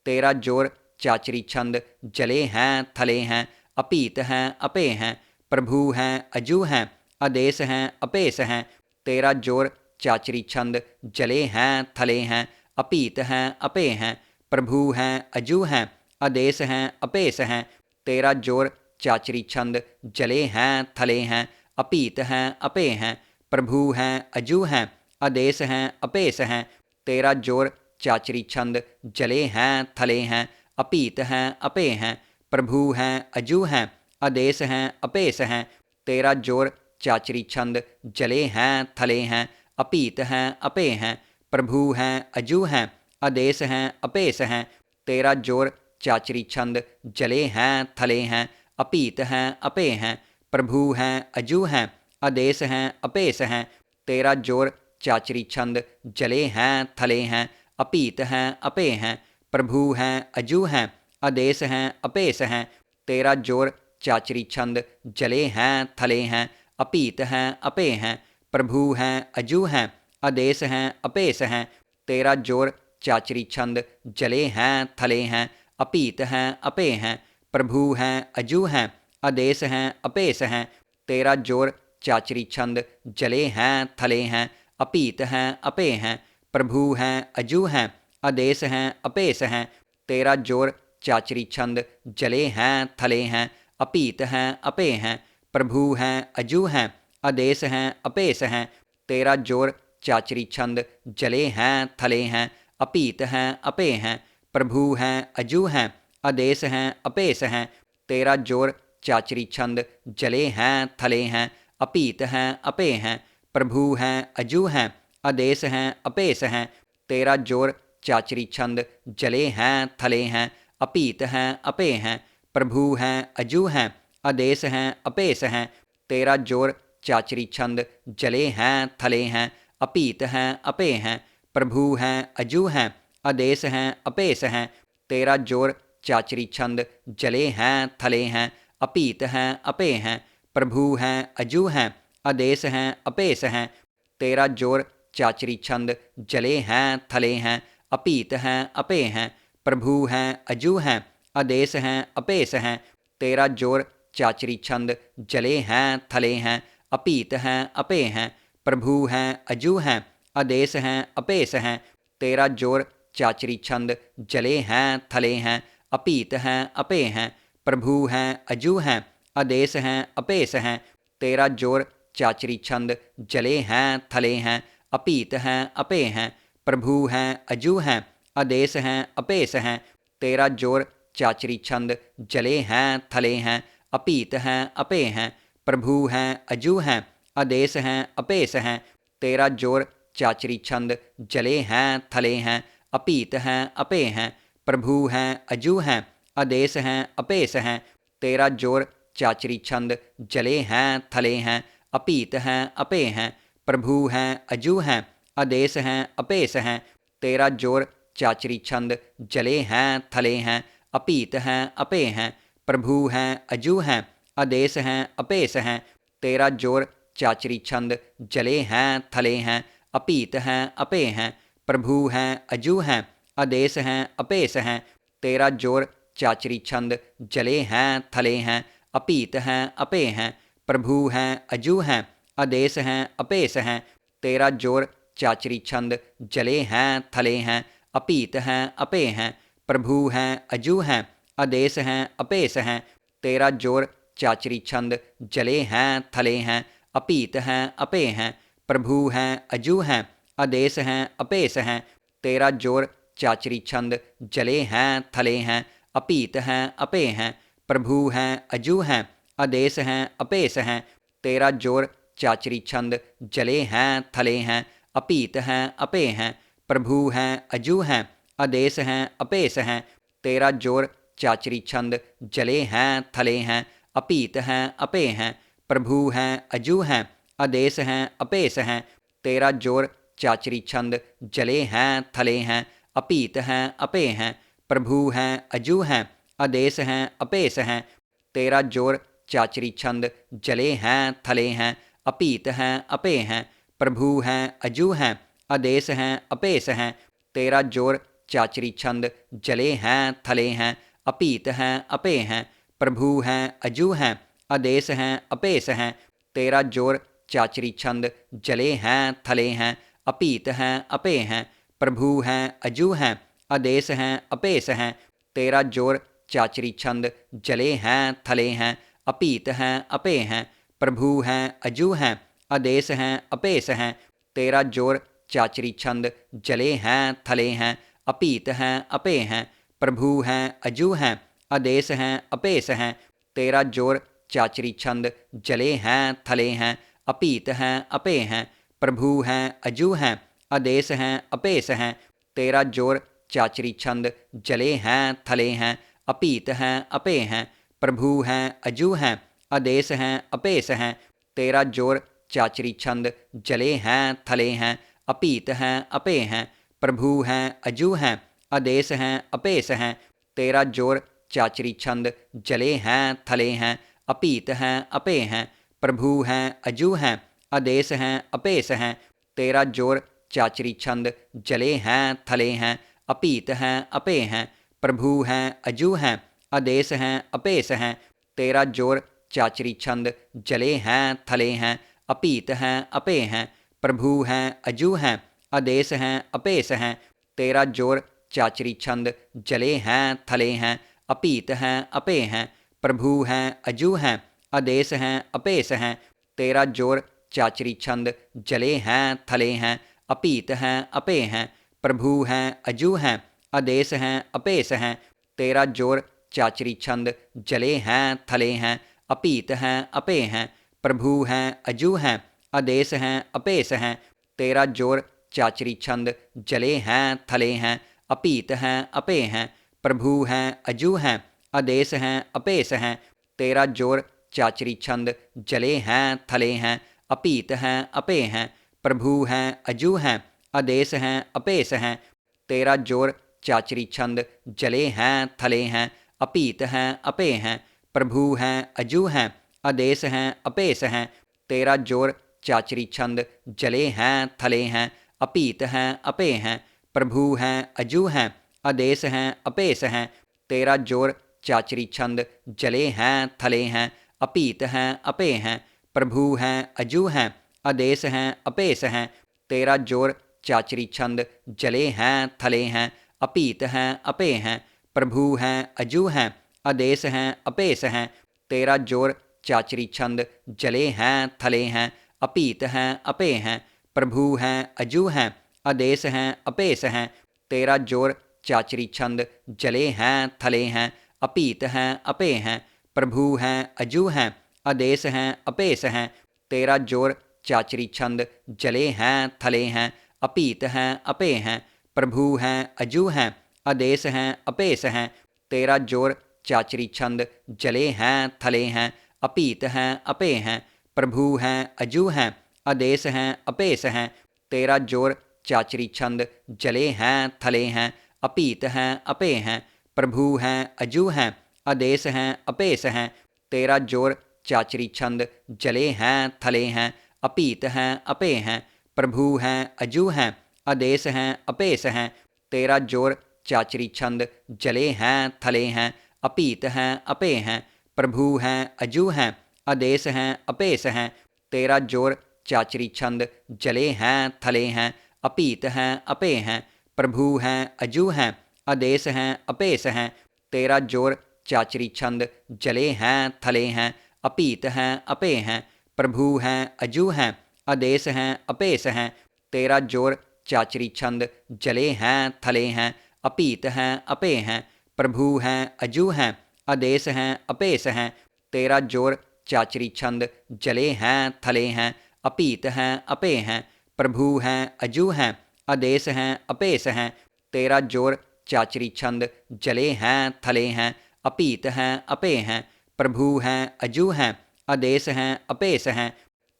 तेरा जोर चाचरी छंद जले हैं थले हैं अपीत हैं अपे हैं प्रभु हैं अजू हैं आदेश हैं अपेश हैं। तेरा जोर चाचरी छंद जले हैं थले हैं अपीत हैं अपे हैं प्रभु हैं अजू हैं आदेश हैं अपेश हैं। तेरा जोर चाचरी छंद जले हैं थले हैं अपीत हैं अपे हैं प्रभु हैं अजू हैं आदेश हैं अपेश हैं। तेरा जोर चाचरी छंद जले हैं थले हैं अपीत हैं अपे हैं प्रभु हैं अजू हैं आदेश हैं अपेश हैं। तेरा जोर चाचरी छंद जले हैं थले हैं अपीत हैं अपे हैं प्रभु हैं अजू हैं आदेश हैं अपेश हैं। तेरा जोर चाचरी छंद जले हैं थले हैं अपीत हैं अपे हैं प्रभु हैं अजू हैं आदेश हैं अपेश हैं। तेरा जोर चाचरी छंद जले हैं थले हैं अपीत हैं अपे हैं प्रभु हैं अजू हैं आदेश हैं अपेश हैं। तेरा जोर चाचरी छंद जले हैं थले हैं अपीत हैं अपे हैं प्रभु हैं अजू हैं आदेश हैं अपेश हैं। तेरा जोर चाचरी छंद जले हैं थले हैं अपीत हैं अपे हैं प्रभु हैं अजू हैं आदेश हैं अपेश हैं। तेरा जोर चाचरी छंद जले हैं थले हैं अपीत हैं अपे हैं प्रभु हैं अजू हैं आदेश हैं अपेश हैं। तेरा जोर चाचरी छंद जले हैं थले हैं अपीत हैं अपे हैं प्रभु हैं अजू हैं आदेश हैं अपेश हैं। तेरा जोर चाचरी छंद जले हैं थले हैं अपीत हैं अपे हैं प्रभु हैं अजू हैं आदेश हैं अपेश हैं। तेरा जोर चाचरी छंद जले हैं थले हैं अपीत हैं अपे हैं प्रभु हैं अजू हैं आदेश हैं अपेश हैं। तेरा जोर चाचरी छंद जले हैं थले हैं अपीत हैं अपे हैं प्रभु हैं अजू हैं आदेश हैं अपेश हैं। तेरा जोर चाचरी छंद जले हैं थले हैं अपीत हैं अपे हैं प्रभु हैं अजू हैं आदेश हैं अपेश हैं। तेरा जोर चाचरी छंद जले हैं थले हैं अपीत हैं अपे हैं प्रभु हैं अजू हैं आदेश हैं अपेश हैं। तेरा जोर चाचरी छंद जले हैं थले हैं अपीत हैं अपे हैं प्रभु हैं अजू हैं आदेश हैं अपेश हैं। तेरा जोर चाचरी छंद जले हैं थले हैं अपीत हैं अपे हैं प्रभु हैं अजू हैं आदेश हैं अपेश हैं। तेरा जोर चाचरी छंद जले हैं थले हैं अपीत हैं अपे हैं प्रभु हैं अजू हैं आदेश हैं अपेश हैं। तेरा जोर चाचरी छंद जले हैं थले हैं अपीत हैं अपे हैं प्रभु हैं अजू हैं आदेश हैं अपेश हैं। तेरा जोर चाचरी छंद जले हैं थले हैं अपीत हैं अपे हैं प्रभु हैं अजू हैं आदेश हैं अपेश हैं। तेरा जोर चाचरी छंद जले हैं थले हैं अपीत हैं अपे हैं प्रभु हैं अजू हैं आदेश हैं अपेश हैं। तेरा जोर चाचरी छंद जले हैं थले हैं अपीत हैं अपे हैं प्रभु हैं अजू हैं आदेश हैं अपेश हैं। तेरा जोर चाचरी छंद जले हैं थले हैं अपीत हैं अपे हैं प्रभु हैं अजू हैं आदेश हैं अपेश हैं। तेरा जोर चाचरी छंद जले हैं थले हैं अपीत हैं अपे हैं प्रभु हैं अजू हैं आदेश हैं अपेश हैं। तेरा जोर चाचरी छंद जले हैं थले हैं अपीत हैं अपे हैं प्रभु हैं अजू हैं आदेश हैं अपेश हैं। तेरा जोर चाचरी छंद जले हैं थले हैं अपीत हैं अपे हैं प्रभु हैं अजू हैं आदेश हैं अपेश हैं। तेरा जोर चाचरी छंद जले हैं थले हैं अपीत हैं अपे हैं प्रभु हैं अजू हैं आदेश हैं अपेश हैं। तेरा जोर चाचरी छंद जले हैं थले हैं अपीत हैं अपे हैं प्रभु हैं अजू हैं आदेश हैं अपेश हैं। तेरा जोर चाचरी छंद जले हैं थले हैं अपीत हैं अपे हैं प्रभु हैं अजू हैं आदेश हैं अपेश हैं। तेरा जोर चाचरी छंद जले हैं थले हैं अपीत हैं अपे हैं प्रभु हैं अजू हैं आदेश हैं अपेश हैं। तेरा जोर चाचरी छंद जले हैं थले हैं अपीत हैं अपे हैं प्रभु हैं अजू हैं आदेश हैं अपेश हैं। तेरा जोर चाचरी छंद जले हैं थले हैं अपीत हैं अपे हैं प्रभु हैं अजू हैं आदेश हैं अपेश हैं। तेरा जोर चाचरी छंद जले हैं थले हैं, अपीत हैं अपे हैं, प्रभु हैं अजू हैं, आदेश हैं अपेश हैं, तेरा जोर चाचरी छंद जले हैं थले हैं, अपीत हैं अपे हैं, प्रभु हैं अजू हैं, आदेश हैं अपेश हैं, तेरा जोर चाचरी छंद जले हैं थले हैं, अपीत हैं अपे हैं, प्रभु हैं अजू हैं, आदेश हैं अपेश हैं, तेरा जोर चाचरी छंद जले हैं थले हैं, अपीत हैं अपे हैं, प्रभु हैं अजू हैं, आदेश हैं अपेश हैं, तेरा जोर चाचरी छंद जले हैं थले हैं, अपीत हैं अपे हैं, प्रभु हैं अजू हैं, आदेश हैं अपेश हैं, तेरा जोर चाचरी छंद जले हैं थले हैं, अपीत हैं अपे हैं, प्रभु हैं अजू हैं, आदेश हैं अपेश हैं, तेरा जोर चाचरी छंद जले हैं थले हैं, अपीत हैं अपे हैं, प्रभु हैं अजू हैं, आदेश हैं अपेश हैं, तेरा जोर चाचरी छंद जले हैं थले हैं, अपीत हैं अपे हैं, प्रभु हैं अजू हैं, आदेश हैं अपेश हैं, तेरा जोर चाचरी छंद जले हैं थले हैं, अपीत हैं अपे हैं, प्रभु हैं अजू हैं, आदेश हैं अपेश हैं, तेरा जोर चाचरी छंद जले हैं थले हैं, अपीत हैं अपे हैं, प्रभु हैं अजू हैं, आदेश हैं अपेश हैं, तेरा जोर चाचरी छंद जले हैं थले हैं, अपीत हैं अपे हैं, प्रभु हैं अजू हैं, आदेश हैं अपेश हैं, तेरा जोर चाचरी छंद जले हैं थले हैं, अपीत हैं अपे हैं, प्रभु हैं अजू हैं, आदेश हैं अपेश हैं, तेरा जोर चाचरी छंद जले हैं थले हैं, अपीत हैं अपे हैं, प्रभु हैं अजू हैं, आदेश हैं अपेश हैं, तेरा जोर चाचरी छंद जले हैं थले हैं, अपीत हैं अपे हैं, प्रभु हैं अजू हैं, आदेश हैं अपेश हैं, तेरा जोर चाचरी छंद जले हैं थले हैं, अपीत हैं अपे हैं, प्रभु हैं अजू हैं, आदेश हैं अपेश हैं, तेरा जोर चाचरी छंद जले हैं थले हैं, अपीत हैं अपे हैं, प्रभु हैं अजू हैं, आदेश हैं अपेश हैं, तेरा जोर चाचरी छंद जले हैं थले हैं, अपीत हैं अपे हैं, प्रभु हैं अजू हैं, आदेश हैं अपेश हैं, तेरा जोर चाचरी छंद जले हैं थले हैं, अपीत हैं अपे हैं, प्रभु हैं अजू हैं, आदेश हैं अपेश हैं, तेरा जोर चाचरी छंद जले हैं थले हैं, अपीत हैं अपे हैं, प्रभु हैं अजू हैं, आदेश हैं अपेश हैं, तेरा जोर चाचरी छंद जले हैं थले हैं, अपीत हैं अपे हैं, प्रभु हैं अजू हैं, आदेश हैं अपेश हैं, तेरा जोर चाचरी छंद जले हैं थले हैं, अपीत हैं अपे हैं, प्रभु हैं अजू हैं, आदेश हैं अपेश हैं, तेरा जोर चाचरी छंद जले हैं थले हैं, अपीत हैं अपे हैं, प्रभु हैं अजू हैं, आदेश हैं अपेश हैं, तेरा जोर चाचरी छंद जले हैं थले हैं, अपीत हैं अपे हैं, प्रभु हैं अजू हैं, आदेश हैं अपेश हैं, तेरा जोर चाचरी छंद जले हैं थले हैं, अपीत हैं अपे हैं, प्रभु हैं अजू हैं, आदेश हैं अपेश हैं, तेरा जोर चाचरी छंद जले हैं थले हैं, अपीत हैं अपे हैं, प्रभु हैं अजू हैं, आदेश हैं अपेश हैं, तेरा जोर चाचरी छंद जले हैं थले हैं, अपीत हैं अपे हैं, प्रभु हैं अजू हैं, आदेश हैं अपेश हैं, तेरा जोर चाचरी छंद जले हैं थले हैं, अपीत हैं अपे हैं, प्रभु हैं अजू हैं, आदेश हैं अपेश हैं, तेरा जोर चाचरी छंद जले हैं थले हैं, अपीत हैं अपे हैं, प्रभु हैं अजू हैं, आदेश हैं अपेश हैं, तेरा जोर चाचरी छंद जले हैं थले हैं, अपीत हैं अपे हैं, प्रभु हैं अजू हैं, आदेश हैं अपेश हैं, तेरा जोर चाचरी छंद जले हैं थले हैं, अपीत हैं अपे हैं, प्रभु हैं अजू हैं, आदेश हैं अपेश हैं, तेरा जोर चाचरी छंद जले हैं थले हैं, अपीत हैं अपे हैं, प्रभु हैं अजू हैं, आदेश हैं अपेश हैं,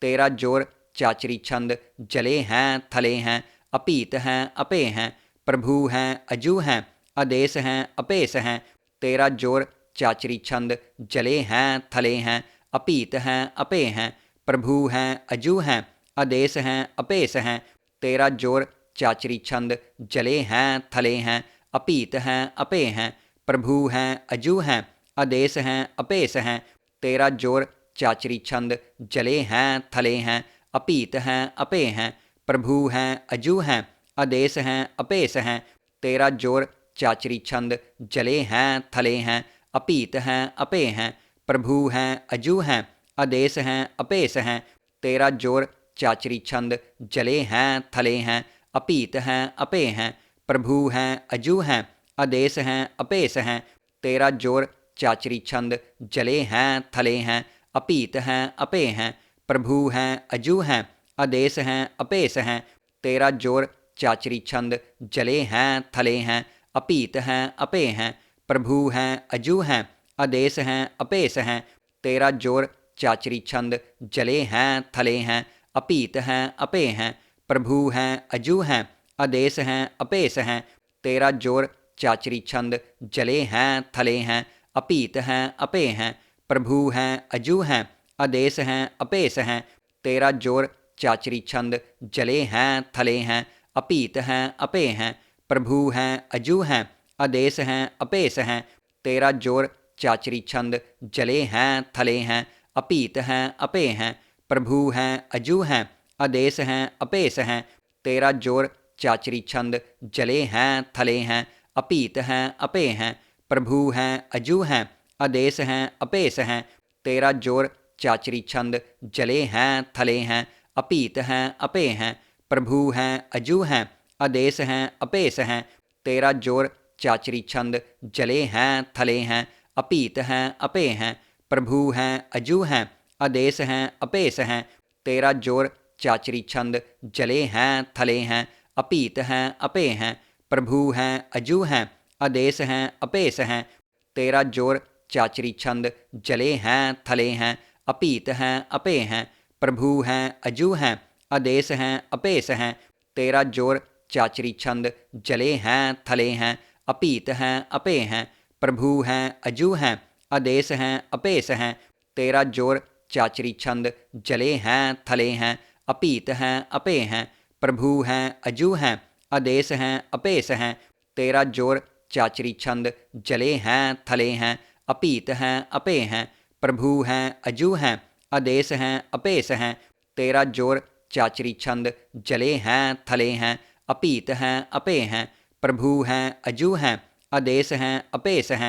तेरा जोर चाचरी छंद जले हैं थले हैं, अपीत हैं अपे हैं, प्रभु हैं अजू हैं, आदेश हैं अपेश हैं, तेरा जोर चाचरी छंद जले हैं थले हैं, अपीत हैं अपे हैं, प्रभु हैं अजू हैं, आदेश हैं अपेश हैं, तेरा जोर चाचरी छंद जले हैं थले हैं, अपीत हैं अपे हैं, प्रभु हैं अजू हैं, आदेश हैं अपेश हैं, तेरा जोर चाचरी छंद जले हैं थले हैं, अपीत हैं अपे हैं, प्रभु हैं अजू हैं, आदेश हैं अपेश हैं, तेरा जोर चाचरी छंद जले हैं थले हैं, अपीत हैं अपे हैं, प्रभु हैं अजू हैं, आदेश हैं अपेश हैं, तेरा जोर चाचरी छंद जले हैं थले हैं, अपीत हैं अपे हैं, प्रभु हैं अजू हैं, आदेश हैं अपेश हैं, तेरा जोर चाचरी छंद जले हैं थले हैं, अपीत हैं अपे हैं, प्रभु हैं अजू हैं, आदेश हैं अपेश हैं, तेरा जोर चाचरी छंद जले हैं थले हैं, अपीत हैं अपे हैं, प्रभु हैं अजू हैं, आदेश हैं अपेश हैं, तेरा जोर चाचरी छंद जले हैं थले हैं, अपीत हैं अपे हैं, प्रभु हैं अजू हैं, आदेश हैं अपेश हैं, तेरा जोर चाचरी छंद जले हैं थले हैं, अपीत हैं अपे हैं, प्रभु हैं अजू हैं, आदेश हैं अपेश हैं, तेरा जोर चाचरी छंद जले हैं थले हैं, अपीत हैं अपे हैं, प्रभु हैं अजू हैं, आदेश हैं अपेश हैं, तेरा जोर चाचरी छंद जले हैं थले हैं, अपीत हैं अपे हैं, प्रभु हैं अजू हैं, आदेश हैं अपेश हैं, तेरा जोर चाचरी छंद जले हैं थले हैं, अपीत हैं अपे हैं, प्रभु हैं अजू हैं, आदेश हैं अपेश हैं, तेरा जोर चाचरी छंद जले हैं थले हैं, अपीत हैं अपे हैं, प्रभु हैं अजू हैं, आदेश हैं अपेश हैं, तेरा जोर चाचरी छंद जले हैं थले हैं, अपीत हैं अपे हैं, प्रभु हैं अजू हैं, आदेश हैं अपेश हैं, तेरा जोर चाचरी छंद जले हैं थले हैं, अपीत हैं अपे हैं, प्रभु हैं अजू हैं, आदेश हैं अपेश हैं, तेरा जोर चाचरी छंद जले हैं थले हैं, अपीत हैं अपे हैं, प्रभु हैं अजू हैं, आदेश हैं अपेश हैं, तेरा जोर चाचरी छंद जले हैं थले हैं, अपीत हैं अपे हैं, प्रभु हैं अजू हैं, आदेश हैं अपेश हैं, तेरा जोर चाचरी छंद जले हैं थले हैं, अपीत हैं अपे हैं, प्रभु हैं अजू हैं, आदेश हैं अपेश हैं, तेरा जोर चाचरी छंद जले हैं थले हैं, अपीत हैं अपे हैं, प्रभु हैं अजू हैं, आदेश हैं अपेश हैं, तेरा जोर चाचरी छंद जले हैं थले हैं, अपीत हैं अपे हैं, प्रभु हैं अजू हैं, आदेश हैं अपेश हैं,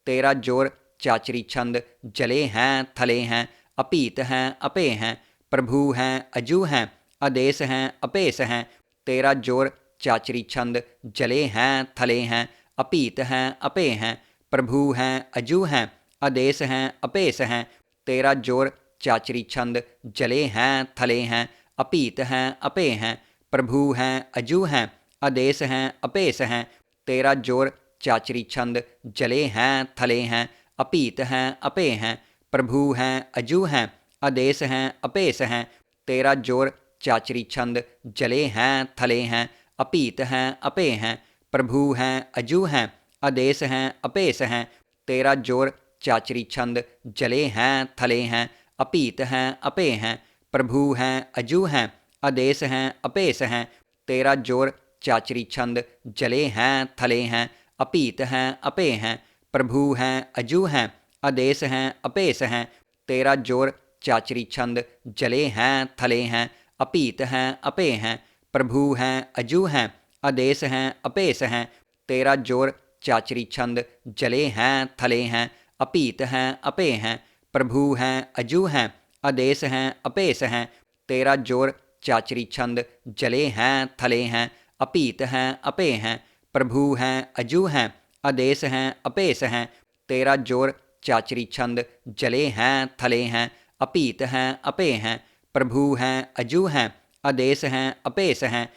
तेरा जोर चाचरी छंद जले हैं थले हैं, अपीत हैं अपे हैं, प्रभु हैं अजू हैं, आदेश हैं अपेश हैं, तेरा जोर चाचरी छंद जले हैं थले हैं, अपीत हैं अपे हैं, प्रभु हैं अजू हैं, आदेश हैं अपेश हैं, तेरा जोर चाचरी छंद जले हैं थले हैं, अपीत हैं अपे हैं, प्रभु हैं अजू हैं, आदेश हैं अपेश हैं, तेरा जोर चाचरी छंद जले हैं थले हैं, अपीत हैं अपे हैं, प्रभु हैं अजू हैं, आदेश हैं अपेश हैं, तेरा जोर चाचरी छंद जले हैं थले हैं, अपीत हैं अपे हैं, प्रभु हैं अजू हैं, आदेश हैं अपेश हैं, तेरा जोर चाचरी छंद जले हैं थले हैं, अपीत हैं अपे हैं, प्रभु हैं अजू हैं, आदेश हैं अपेश हैं, तेरा जोर चाचरी छंद जले हैं थले हैं, अपीत हैं अपे हैं, प्रभु हैं अजू हैं, आदेश हैं अपेश हैं, तेरा जोर चाचरी छंद जले हैं थले हैं, अपीत हैं अपे हैं, प्रभु हैं अजू हैं, आदेश हैं अपेश हैं, तेरा जोर चाचरी छंद जले हैं थले हैं, अपीत हैं अपे हैं, प्रभु हैं अजू हैं, आदेश हैं अपेश हैं, तेरा जोर चाचरी छंद जले हैं थले हैं, अपीत हैं अपे हैं, प्रभु हैं अजू हैं, आदेश हैं अपेश हैं, तेरा जोर चाचरी छंद जले हैं थले हैं, अपीत हैं अपे हैं, प्रभु हैं अजू हैं, आदेश हैं अपेश हैं,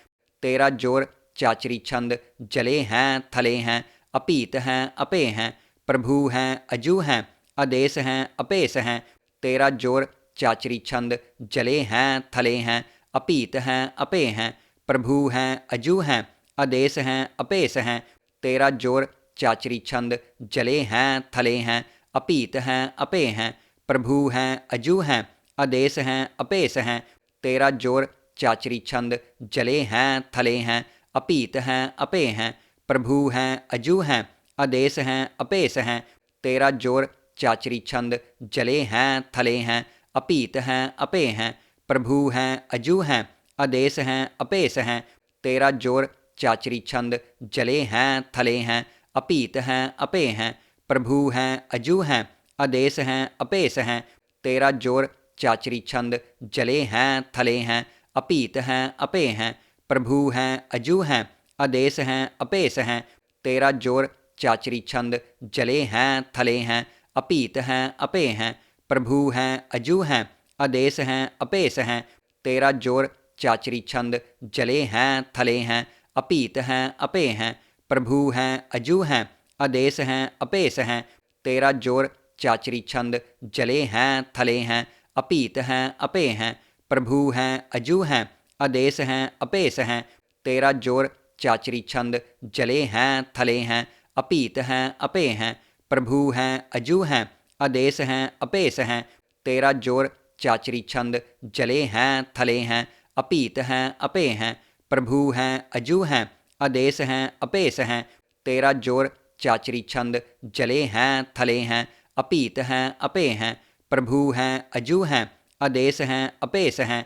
तेरा जोर चाचरी छंद जले हैं थले हैं, अपीत हैं अपे हैं, प्रभु हैं अजू हैं, आदेश हैं अपेश हैं, तेरा जोर चाचरी छंद जले हैं थले हैं, अपीत हैं अपे हैं, प्रभु हैं अजू हैं, आदेश हैं अपेश हैं, तेरा जोर चाचरी छंद जले हैं थले हैं, अपीत हैं अपे हैं, प्रभु हैं अजू हैं, आदेश हैं अपेश हैं, तेरा जोर चाचरी छंद जले हैं थले हैं, अपीत हैं अपे हैं, प्रभु हैं अजू हैं आदेश हैं अपेश हैं तेरा जोर चाचरी छंद जले हैं थले हैं अपीत हैं अपे हैं प्रभु हैं अजू हैं आदेश हैं अपेश हैं तेरा जोर चाचरी छंद जले हैं थले हैं अपीत हैं अपे हैं प्रभु हैं अजू हैं आदेश हैं अपेश हैं तेरा जोर चाचरी छंद जले हैं थले हैं अपीत हैं अपे हैं प्रभु हैं अजू हैं आदेश हैं अपेश हैं तेरा जोर चाचरी छंद जले हैं थले हैं अपीत हैं अपे हैं प्रभु हैं अजू हैं आदेश हैं अपेश हैं तेरा जोर चाचरी छंद जले हैं थले हैं अपीत हैं अपे हैं प्रभु हैं अजू हैं आदेश हैं अपेश हैं तेरा जोर चाचरी छंद जले हैं थले हैं अपीत हैं अपे हैं प्रभु हैं अजू हैं आदेश हैं अपेश हैं तेरा जोर चाचरी छंद जले हैं थले हैं अपीत हैं अपे हैं प्रभु हैं अजू हैं आदेश हैं अपेश हैं तेरा जोर चाचरी छंद जले हैं थले हैं अपीत हैं अपे हैं प्रभु हैं अजू हैं आदेश हैं अपेश हैं तेरा जोर चाचरी छंद जले हैं थले हैं अपीत हैं अपे हैं प्रभु हैं अजू हैं आदेश हैं अपेश हैं